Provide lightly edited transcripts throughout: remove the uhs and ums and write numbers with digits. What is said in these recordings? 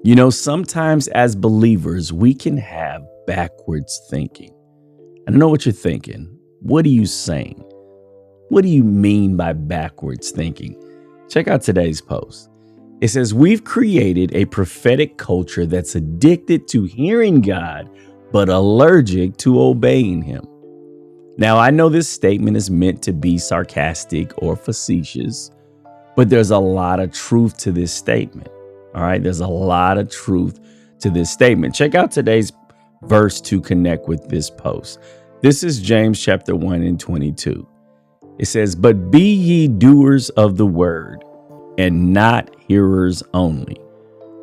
You know, sometimes as believers, we can have backwards thinking. I don't know what you're thinking. What are you saying? What do you mean by backwards thinking? Check out today's post. It says, we've created a prophetic culture that's addicted to hearing God, but allergic to obeying him. Now, I know this statement is meant to be sarcastic or facetious, but there's a lot of truth to this statement. All right, there's a lot of truth to this statement. Check out today's verse to connect with this post. This is James chapter 1 and 22. It says, but be ye doers of the word and not hearers only,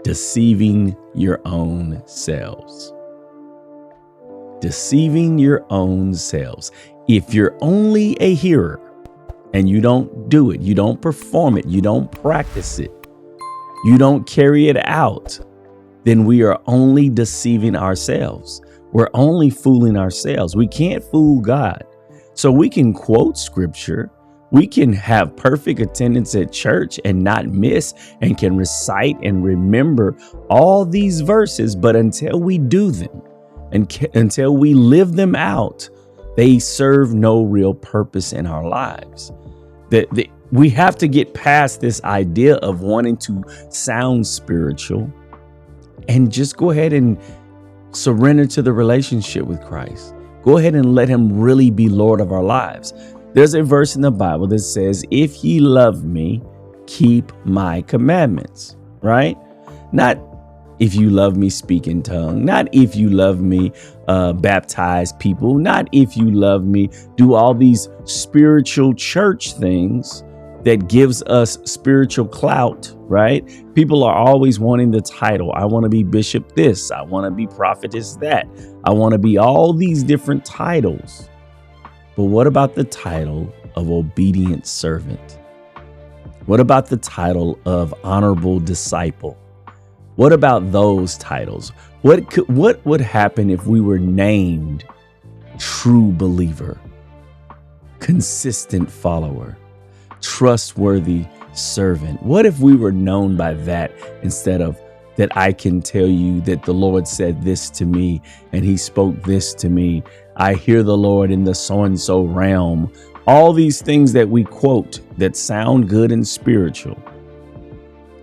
deceiving your own selves. Deceiving your own selves. If you're only a hearer and you don't do it, you don't perform it, you don't practice it, you don't carry it out, then we are only deceiving ourselves. We're only fooling ourselves. We can't fool God. So we can quote scripture. We can have perfect attendance at church and not miss, and can recite and remember all these verses. But until we do them and until we live them out, they serve no real purpose in our lives. We have to get past this idea of wanting to sound spiritual and just go ahead and surrender to the relationship with Christ. Go ahead and let him really be Lord of our lives. There's a verse in the Bible that says, if ye love me, keep my commandments, right? Not if you love me, speak in tongue. Not if you love me, baptize people. Not if you love me, do all these spiritual church things that gives us spiritual clout, right? People are always wanting the title. I want to be bishop this. I want to be prophetess that. I want to be all these different titles. But what about the title of obedient servant? What about the title of honorable disciple? What about those titles? What would happen if we were named true believer, consistent follower, trustworthy servant? What if we were known by that instead of that I can tell you that the Lord said this to me and he spoke this to me. I hear the Lord in the so-and-so realm. All these things that we quote that sound good and spiritual,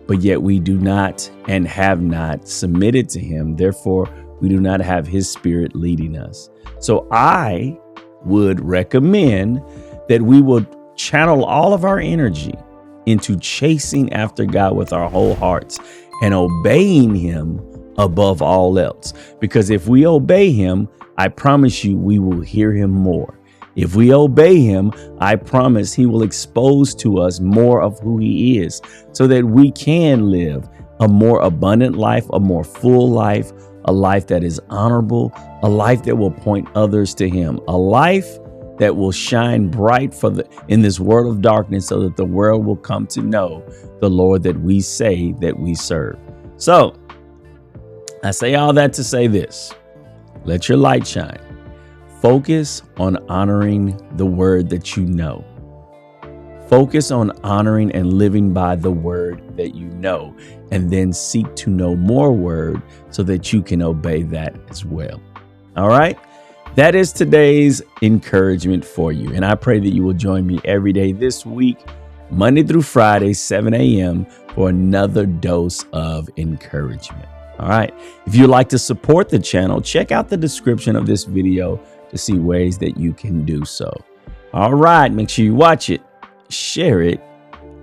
but yet we do not and have not submitted to him. Therefore, we do not have his spirit leading us. So I would recommend that we would channel all of our energy into chasing after God with our whole hearts and obeying him above all else. Because if we obey him, I promise you, we will hear him more. If we obey him, I promise he will expose to us more of who he is so that we can live a more abundant life, a more full life, a life that is honorable, a life that will point others to him, a life that will shine bright in this world of darkness so that the world will come to know the Lord that we say that we serve. So I say all that to say this: let your light shine. Focus on honoring the word that you know. Focus on honoring and living by the word that you know, and then seek to know more word so that you can obey that as well. All right. That is today's encouragement for you. And I pray that you will join me every day this week, Monday through Friday, 7 a.m. for another dose of encouragement. All right. If you'd like to support the channel, check out the description of this video to see ways that you can do so. All right. Make sure you watch it, share it,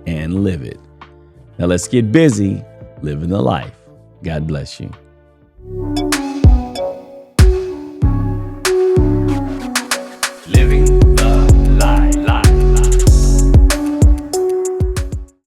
and live it. Now let's get busy living the life. God bless you.